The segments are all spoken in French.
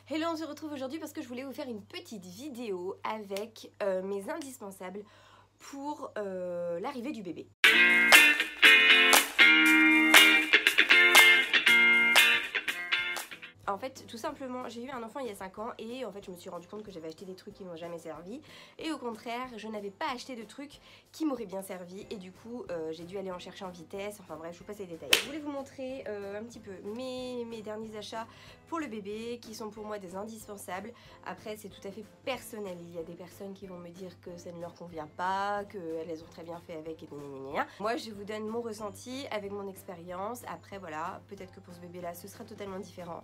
Hello, on se retrouve aujourd'hui parce que je voulais vous faire une petite vidéo avec mes indispensables pour l'arrivée du bébé. En fait, tout simplement, j'ai eu un enfant il y a 5 ans et en fait je me suis rendu compte que j'avais acheté des trucs qui m'ont jamais servi et au contraire, je n'avais pas acheté de trucs qui m'auraient bien servi et du coup j'ai dû aller en chercher en vitesse, enfin bref, je vous passe les détails. Je voulais vous montrer un petit peu mes derniers achats pour le bébé qui sont pour moi des indispensables. Après, c'est tout à fait personnel, il y a des personnes qui vont me dire que ça ne leur convient pas, qu'elles ont très bien fait avec et gna. Moi, je vous donne mon ressenti avec mon expérience. Après, voilà, peut-être que pour ce bébé-là, ce sera totalement différent.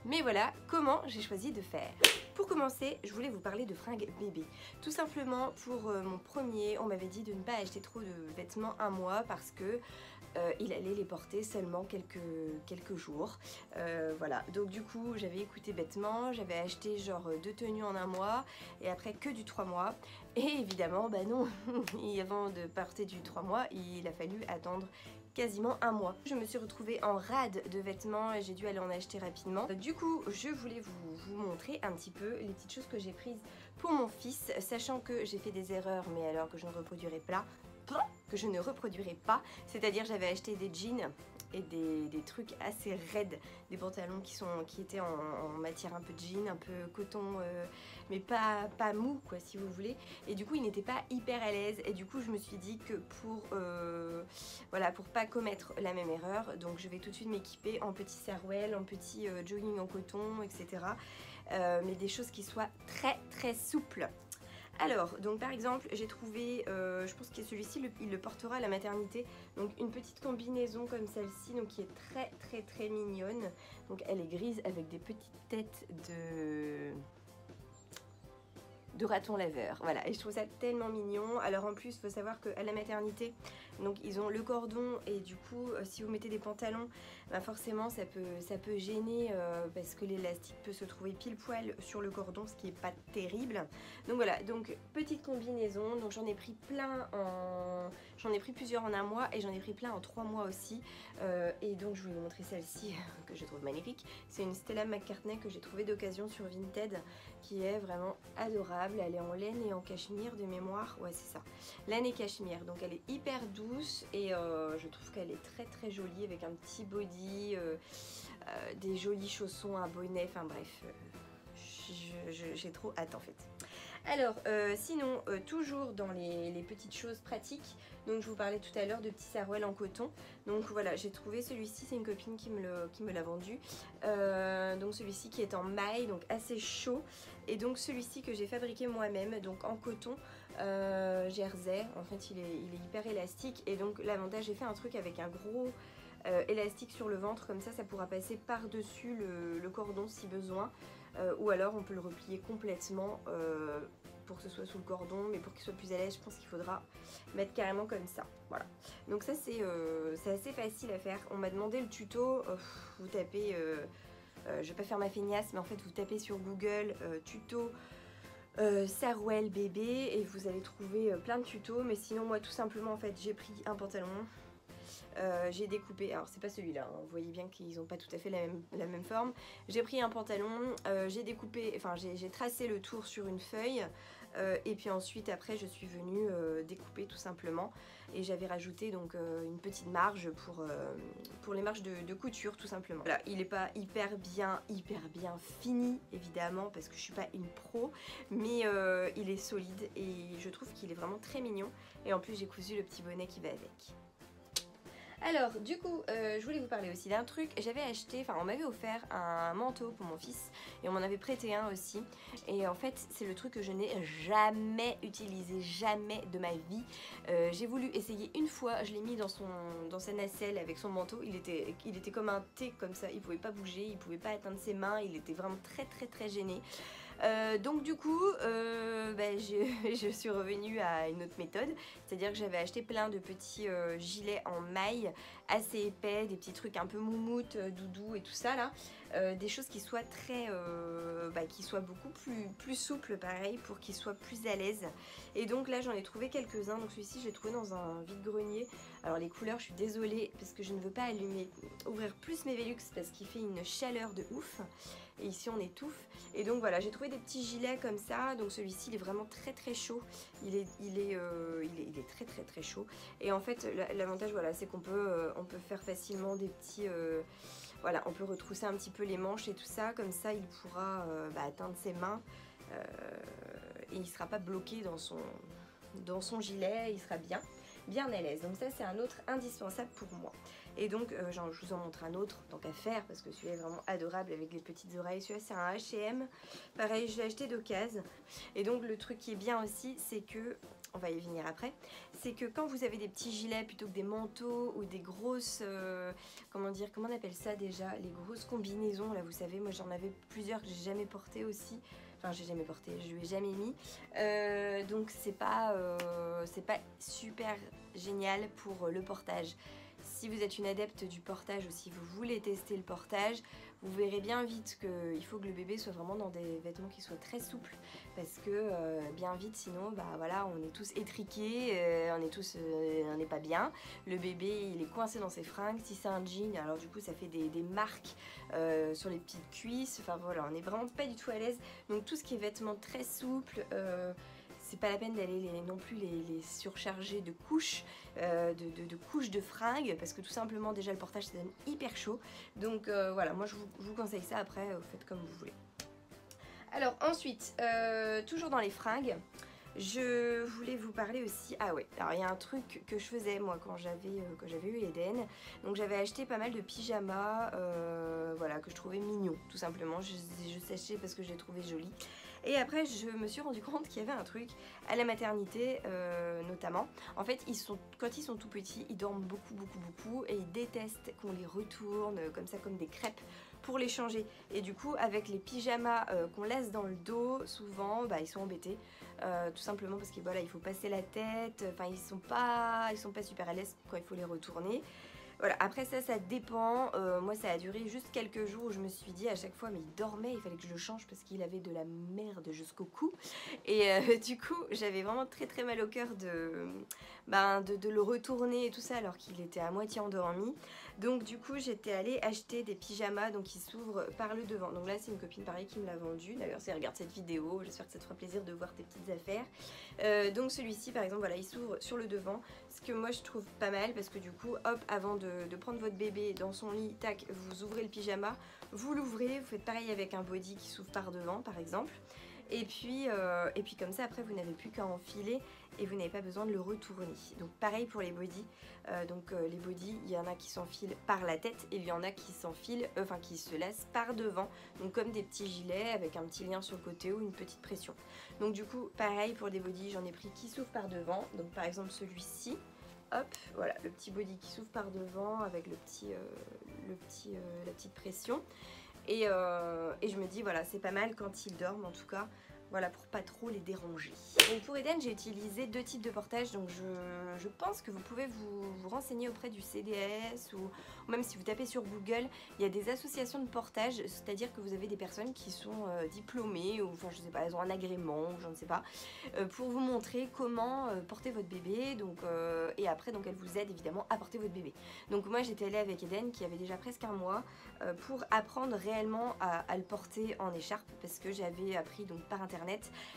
Mais voilà comment j'ai choisi de faire. Pour commencer, je voulais vous parler de fringues bébé. Tout simplement pour mon premier, on m'avait dit de ne pas acheter trop de vêtements un mois parce que il allait les porter seulement quelques jours. Voilà, donc du coup j'avais écouté bêtement, j'avais acheté genre 2 tenues en un mois et après que du 3 mois. Et évidemment, bah non, avant de porter du 3 mois, il a fallu attendre quasiment un mois. Je me suis retrouvée en rade de vêtements et j'ai dû aller en acheter rapidement. Du coup, je voulais vous montrer un petit peu les petites choses que j'ai prises pour mon fils, sachant que j'ai fait des erreurs, mais alors que je ne reproduirai pas, c'est-à-dire j'avais acheté des jeans et des trucs assez raides, des pantalons qui étaient en matière un peu jean, un peu coton, mais pas mou quoi si vous voulez, et du coup ils n'étaient pas hyper à l'aise et du coup je me suis dit que voilà, pour pas commettre la même erreur, donc je vais tout de suite m'équiper en petit sarouel, en petit jogging en coton, etc. Mais des choses qui soient très souples. Alors, donc par exemple, j'ai trouvé, je pense que celui-ci, il le portera à la maternité. Donc une petite combinaison comme celle-ci, donc qui est très mignonne. Donc elle est grise avec des petites têtes de raton laveur, voilà, et je trouve ça tellement mignon. Alors en plus, il faut savoir qu'à la maternité, donc ils ont le cordon et du coup si vous mettez des pantalons, bah forcément ça peut gêner parce que l'élastique peut se trouver pile poil sur le cordon, ce qui est pas terrible. Donc voilà, donc petite combinaison. Donc j'en ai pris plein j'en ai pris plusieurs en un mois et j'en ai pris plein en 3 mois aussi. Et donc je vais vous montrer celle-ci que je trouve magnifique. C'est une Stella McCartney que j'ai trouvée d'occasion sur Vinted, qui est vraiment adorable. Elle est en laine et en cachemire de mémoire, ouais c'est ça, laine et cachemire, donc elle est hyper douce et je trouve qu'elle est très jolie avec un petit body, des jolis chaussons, un bonnet, enfin bref, j'ai trop hâte en fait. Alors sinon toujours dans les petites choses pratiques, donc je vous parlais tout à l'heure de petits sarouels en coton. Donc voilà, j'ai trouvé celui-ci, c'est une copine qui me l'a vendu. Donc celui-ci qui est en maille, donc assez chaud. Et donc celui-ci que j'ai fabriqué moi-même, donc en coton jersey. En fait il est hyper élastique et donc l'avantage, j'ai fait un truc avec un gros élastique sur le ventre, comme ça pourra passer par-dessus le cordon si besoin. Ou alors on peut le replier complètement pour que ce soit sous le cordon, mais pour qu'il soit plus à l'aise, je pense qu'il faudra mettre carrément comme ça. Voilà. Donc ça c'est assez facile à faire. On m'a demandé le tuto, vous tapez, je vais pas faire ma feignasse, mais en fait vous tapez sur Google tuto sarouel bébé et vous allez trouver plein de tutos. Mais sinon moi tout simplement en fait j'ai pris un pantalon. J'ai découpé, alors c'est pas celui-là, hein, vous voyez bien qu'ils n'ont pas tout à fait la même forme. J'ai pris un pantalon, j'ai découpé, enfin j'ai tracé le tour sur une feuille et puis ensuite après je suis venue découper tout simplement et j'avais rajouté donc une petite marge pour les marges de couture tout simplement. Voilà, il n'est pas hyper bien fini évidemment parce que je suis pas une pro, mais il est solide et je trouve qu'il est vraiment très mignon et en plus j'ai cousu le petit bonnet qui va avec. Alors du coup je voulais vous parler aussi d'un truc. J'avais acheté, enfin on m'avait offert un manteau pour mon fils et on m'en avait prêté un aussi, et en fait c'est le truc que je n'ai jamais utilisé, jamais de ma vie. J'ai voulu essayer une fois, je l'ai mis dans sa nacelle avec son manteau, il était comme un T comme ça, il pouvait pas bouger, il pouvait pas atteindre ses mains, il était vraiment très gêné. Donc du coup je suis revenue à une autre méthode, c'est-à-dire que j'avais acheté plein de petits gilets en maille assez épais, des petits trucs un peu moumoute, doudou et tout ça là, des choses qui soient qui soient beaucoup plus souples pareil, pour qu'ils soient plus à l'aise. Et donc là j'en ai trouvé quelques-uns. Donc celui-ci je l'ai trouvé dans un vide-grenier. Alors les couleurs, je suis désolée parce que je ne veux pas ouvrir plus mes Velux parce qu'il fait une chaleur de ouf. et ici on étouffe. Et donc voilà, j'ai trouvé des petits gilets comme ça. Donc celui-ci il est vraiment très chaud, il est très chaud. Et en fait l'avantage voilà, c'est qu'on peut, on peut faire facilement des petits... voilà, on peut retrousser un petit peu les manches et tout ça, comme ça il pourra atteindre ses mains et il ne sera pas bloqué dans son gilet, il sera bien à l'aise. Donc ça c'est un autre indispensable pour moi. Et donc je vous en montre un autre tant qu'à faire, parce que celui-là est vraiment adorable avec les petites oreilles. Celui-là c'est un H&M, pareil je l'ai acheté d'occasion. Et donc le truc qui est bien aussi, c'est que, on va y venir après, c'est que quand vous avez des petits gilets plutôt que des manteaux ou des grosses, comment on appelle ça déjà, les grosses combinaisons là, vous savez, moi j'en avais plusieurs que j'ai jamais porté aussi. Enfin, j'ai jamais porté, je lui ai jamais mis. Donc c'est pas super génial pour le portage. Si vous êtes une adepte du portage ou si vous voulez tester le portage, vous verrez bien vite qu'il faut que le bébé soit vraiment dans des vêtements qui soient très souples, parce que bien vite sinon voilà, on est tous étriqués, on n'est pas bien. Le bébé il est coincé dans ses fringues. Si c'est un jean, alors du coup ça fait des marques sur les petites cuisses. Enfin voilà, on n'est vraiment pas du tout à l'aise. Donc tout ce qui est vêtements très souples, c'est pas la peine d'aller non plus les surcharger de couches, de couches de fringues, parce que tout simplement déjà le portage ça donne hyper chaud. Donc voilà, moi je vous conseille ça. Après vous faites comme vous voulez. Alors ensuite, toujours dans les fringues, je voulais vous parler aussi, ah ouais, alors il y a un truc que je faisais moi quand j'avais eu Eden. Donc j'avais acheté pas mal de pyjamas, voilà, que je trouvais mignons tout simplement. Je séchais parce que je les trouvais jolis. Et après je me suis rendu compte qu'il y avait un truc à la maternité notamment. En fait quand ils sont tout petits, ils dorment beaucoup et ils détestent qu'on les retourne comme ça comme des crêpes pour les changer. Et du coup avec les pyjamas qu'on laisse dans le dos, souvent ils sont embêtés. Tout simplement parce que voilà, il faut passer la tête, enfin ils sont pas super à l'aise quand il faut les retourner. Voilà, après ça dépend. Moi ça a duré juste quelques jours où je me suis dit à chaque fois, mais il dormait, il fallait que je le change parce qu'il avait de la merde jusqu'au cou. Et du coup j'avais vraiment très mal au cœur de le retourner et tout ça alors qu'il était à moitié endormi. Donc du coup j'étais allée acheter des pyjamas donc qui s'ouvrent par le devant. Donc là c'est une copine pareil qui me l'a vendu. D'ailleurs si elle regarde cette vidéo, j'espère que ça te fera plaisir de voir tes petites affaires. Donc celui-ci par exemple, voilà, il s'ouvre sur le devant. Ce que moi je trouve pas mal parce que du coup hop, avant de prendre votre bébé dans son lit, tac, vous ouvrez le pyjama, vous l'ouvrez, vous faites pareil avec un body qui s'ouvre par devant par exemple. Et puis comme ça après vous n'avez plus qu'à enfiler et vous n'avez pas besoin de le retourner. Donc pareil pour les bodys. Les bodys, il y en a qui s'enfilent par la tête et il y en a qui s'enfilent, qui se laissent par devant. Donc comme des petits gilets avec un petit lien sur le côté ou une petite pression. Donc du coup pareil pour des bodys, j'en ai pris qui s'ouvrent par devant. Donc par exemple celui-ci. Hop, voilà, le petit body qui s'ouvre par devant avec la petite pression. Et je me dis, voilà, c'est pas mal quand ils dorment en tout cas. Voilà, pour pas trop les déranger. Donc pour Eden, j'ai utilisé deux types de portage. Donc je pense que vous pouvez vous renseigner auprès du CDS ou même si vous tapez sur Google, il y a des associations de portage, c'est-à-dire que vous avez des personnes qui sont diplômées ou enfin je sais pas, elles ont un agrément, je ne sais pas, pour vous montrer comment porter votre bébé. Donc et après donc elles vous aident évidemment à porter votre bébé. Donc moi j'étais allée avec Eden qui avait déjà presque un mois pour apprendre réellement à le porter en écharpe parce que j'avais appris donc par internet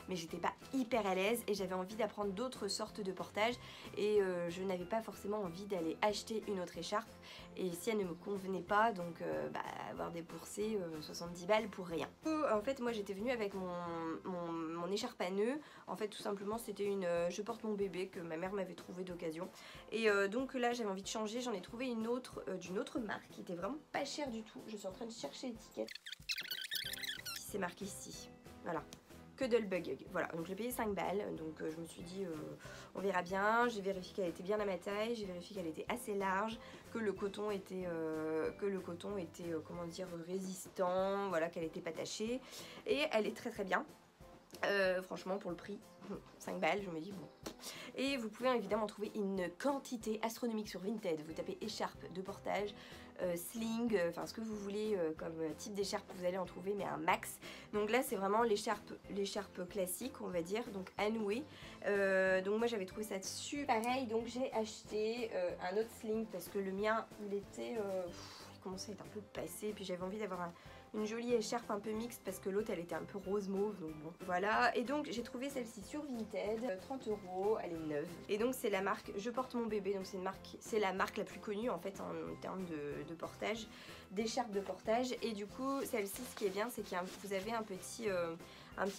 mais j'étais pas hyper à l'aise et j'avais envie d'apprendre d'autres sortes de portage et je n'avais pas forcément envie d'aller acheter une autre écharpe et si elle ne me convenait pas donc avoir déboursé 70 balles pour rien. En fait moi j'étais venue avec mon écharpe à nœuds. En fait tout simplement c'était une je porte mon bébé que ma mère m'avait trouvé d'occasion et donc là j'avais envie de changer, j'en ai trouvé une autre d'une autre marque qui était vraiment pas chère du tout. Je suis en train de chercher l'étiquette. C'est marqué ici, voilà. Que de le bug. Voilà, donc j'ai payé 5 balles, donc je me suis dit on verra bien. J'ai vérifié qu'elle était bien à ma taille, j'ai vérifié qu'elle était assez large, que le coton était comment dire, résistant, voilà, qu'elle était pas tachée et elle est très bien. Franchement pour le prix 5 balles je me dis bon. Et vous pouvez évidemment trouver une quantité astronomique sur Vinted. Vous tapez écharpe de portage, sling, enfin ce que vous voulez comme type d'écharpe, vous allez en trouver mais un max. Donc là c'est vraiment l'écharpe classique on va dire, donc à nouer. Donc moi j'avais trouvé ça super pareil, donc j'ai acheté un autre sling parce que le mien il était il commençait à être un peu passé, puis j'avais envie d'avoir une jolie écharpe un peu mixte parce que l'autre elle était un peu rose mauve, donc bon voilà. Et donc j'ai trouvé celle-ci sur Vinted, 30 €, elle est neuve. Et donc c'est la marque Je porte mon bébé, donc c'est la marque la plus connue en fait en termes de portage, d'écharpe de portage. Et du coup celle-ci, ce qui est bien, c'est que vous avez un petit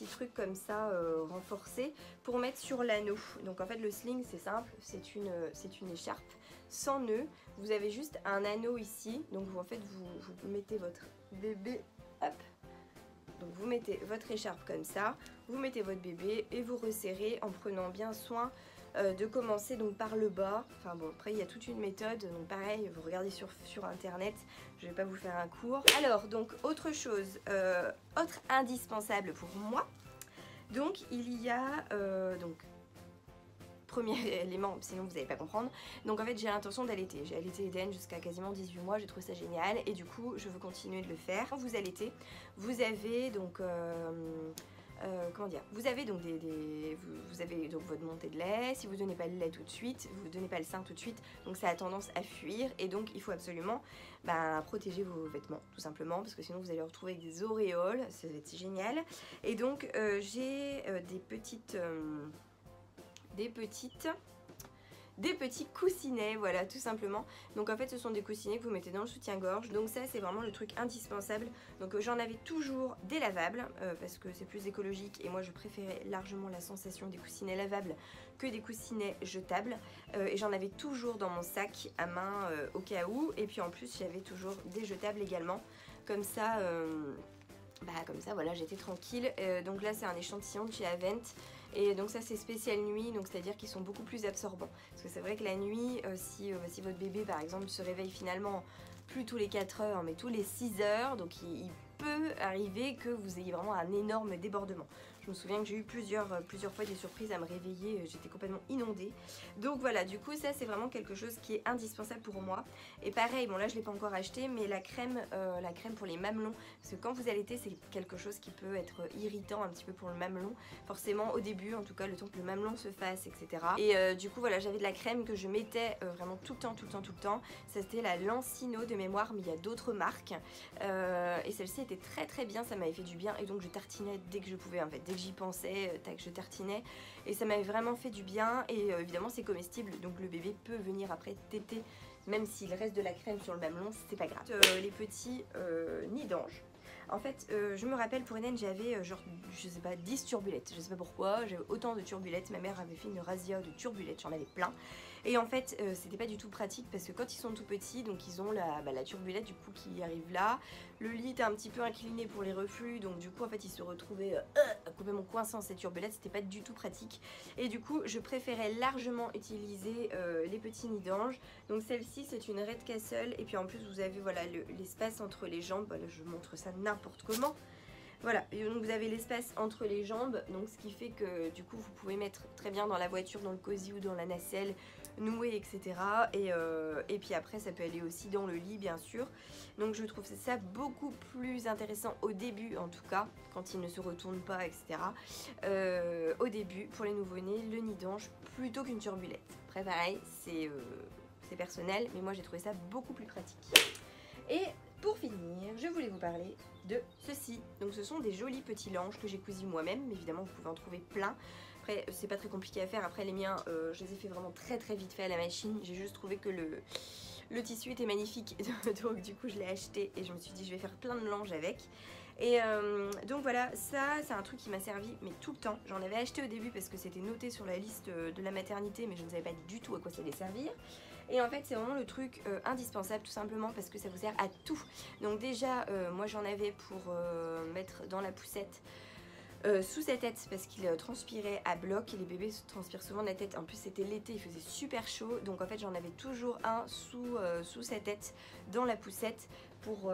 truc comme ça renforcé pour mettre sur l'anneau. Donc en fait le sling c'est simple, c'est une écharpe sans nœud. Vous avez juste un anneau ici, donc en fait vous mettez votre bébé, hop, donc vous mettez votre écharpe comme ça, vous mettez votre bébé et vous resserrez en prenant bien soin de commencer donc par le bas. Enfin bon, après il y a toute une méthode, donc pareil, vous regardez sur internet, je vais pas vous faire un cours. Alors donc autre chose, autre indispensable pour moi, donc il y a donc premier élément, sinon vous n'allez pas comprendre. Donc en fait j'ai l'intention d'allaiter. J'ai allaité Eden jusqu'à quasiment 18 mois, j'ai trouvé ça génial et du coup je veux continuer de le faire. Quand vous allaitez, vous avez donc comment dire, vous avez donc vous avez donc votre montée de lait. Si vous donnez pas le lait tout de suite, vous donnez pas le sein tout de suite, donc ça a tendance à fuir et donc il faut absolument protéger vos vêtements tout simplement parce que sinon vous allez retrouver avec des auréoles, ça va être génial. Et donc j'ai des petits coussinets, voilà, tout simplement. Donc en fait ce sont des coussinets que vous mettez dans le soutien-gorge, donc ça c'est vraiment le truc indispensable. Donc j'en avais toujours des lavables parce que c'est plus écologique et moi je préférais largement la sensation des coussinets lavables que des coussinets jetables, et j'en avais toujours dans mon sac à main au cas où. Et puis en plus j'avais toujours des jetables également, comme ça voilà, j'étais tranquille. Donc là c'est un échantillon de chez Avent. Et donc ça c'est spécial nuit, donc c'est à dire qu'ils sont beaucoup plus absorbants. Parce que c'est vrai que la nuit, si votre bébé par exemple se réveille finalement plus tous les 4 heures mais tous les 6 heures, donc il peut arriver que vous ayez vraiment un énorme débordement. Je me souviens que j'ai eu plusieurs fois des surprises à me réveiller, j'étais complètement inondée. Donc voilà, du coup ça c'est vraiment quelque chose qui est indispensable pour moi. Et pareil, bon là je ne l'ai pas encore acheté, mais la crème pour les mamelons, parce que quand vous allaitez c'est quelque chose qui peut être irritant un petit peu pour le mamelon, forcément au début, en tout cas le temps que le mamelon se fasse, etc. Et du coup voilà, j'avais de la crème que je mettais vraiment tout le temps. Ça c'était la Lancino de mémoire, mais il y a d'autres marques. Et celle-ci était très bien, ça m'avait fait du bien et donc je tartinais dès que je pouvais en fait, dès que j'y pensais, tac, je tartinais et ça m'avait vraiment fait du bien. Et évidemment c'est comestible, donc le bébé peut venir après téter même s'il reste de la crème sur le mamelon, c'est pas grave. Les petits nids d'ange. En fait, je me rappelle pour Eden, j'avais genre, je sais pas, 10 turbulettes. Je sais pas pourquoi, j'avais autant de turbulettes. Ma mère avait fait une razzia de turbulettes, j'en avais plein. Et en fait, c'était pas du tout pratique parce que quand ils sont tout petits, donc ils ont la turbulette du coup qui arrive là. Le lit était un petit peu incliné pour les reflux, donc du coup en fait ils se retrouvaient complètement coincés dans cette turbulette, c'était pas du tout pratique. Et du coup je préférais largement utiliser les petits nids d'ange. Donc celle-ci c'est une Red Castle et puis en plus vous avez voilà l'espace entre les jambes, voilà, je montre ça n'importe comment. Voilà, et donc vous avez l'espace entre les jambes, donc ce qui fait que du coup vous pouvez mettre très bien dans la voiture, dans le cosy ou dans la nacelle, noué, etc. Et puis après ça peut aller aussi dans le lit bien sûr. Donc je trouve ça beaucoup plus intéressant au début en tout cas, quand il ne se retourne pas, etc. Au début pour les nouveau-nés, le nid d'ange plutôt qu'une turbulette. Après pareil, c'est personnel, mais moi j'ai trouvé ça beaucoup plus pratique. Et pour finir, je voulais vous parler de ceci. Donc ce sont des jolis petits langes que j'ai cousus moi-même, mais évidemment vous pouvez en trouver plein. Après c'est pas très compliqué à faire, après les miens je les ai fait vraiment très vite fait à la machine. J'ai juste trouvé que le tissu était magnifique, donc du coup je l'ai acheté et je me suis dit je vais faire plein de langes avec. Et donc voilà, ça c'est un truc qui m'a servi mais tout le temps. J'en avais acheté au début parce que c'était noté sur la liste de la maternité, mais je ne savais pas du tout à quoi ça allait servir. Et en fait c'est vraiment le truc indispensable tout simplement parce que ça vous sert à tout. Donc déjà moi j'en avais pour mettre dans la poussette sous sa tête parce qu'il transpirait à bloc et les bébés transpirent souvent de la tête. En plus c'était l'été, il faisait super chaud, donc en fait j'en avais toujours un sous sa tête dans la poussette pour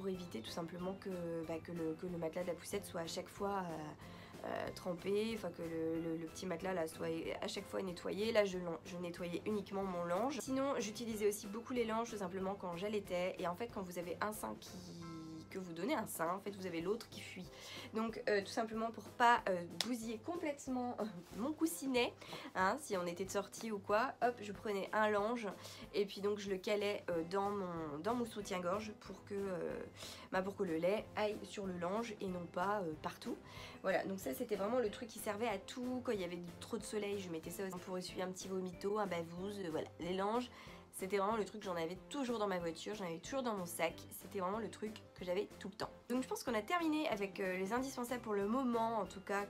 éviter tout simplement que le matelas de la poussette soit à chaque fois trempé, enfin que le petit matelas là soit à chaque fois nettoyé. Là je nettoyais uniquement mon lange. Sinon j'utilisais aussi beaucoup les langes tout simplement quand j'allaitais, et en fait quand vous avez un sein que vous donnez un sein, en fait vous avez l'autre qui fuit. Donc tout simplement pour pas bousiller complètement mon coussinet, hein, si on était de sortie ou quoi, hop, je prenais un lange et puis donc je le calais dans mon soutien-gorge pour que le lait aille sur le lange et non pas partout. Voilà, donc ça c'était vraiment le truc qui servait à tout. Quand il y avait trop de soleil, je mettais ça pour essuyer un petit vomito, un bavouze, voilà, les langes. C'était vraiment le truc, j'en avais toujours dans ma voiture, j'en avais toujours dans mon sac. C'était vraiment le truc que j'avais tout le temps. Donc je pense qu'on a terminé avec les indispensables pour le moment, en tout cas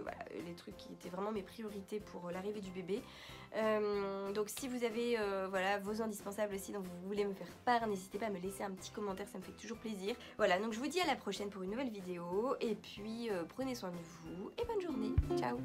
voilà, les trucs qui étaient vraiment mes priorités pour l'arrivée du bébé. Donc si vous avez voilà, vos indispensables aussi dont vous voulez me faire part, n'hésitez pas à me laisser un petit commentaire, ça me fait toujours plaisir. Voilà, donc je vous dis à la prochaine pour une nouvelle vidéo, et puis prenez soin de vous, et bonne journée, ciao.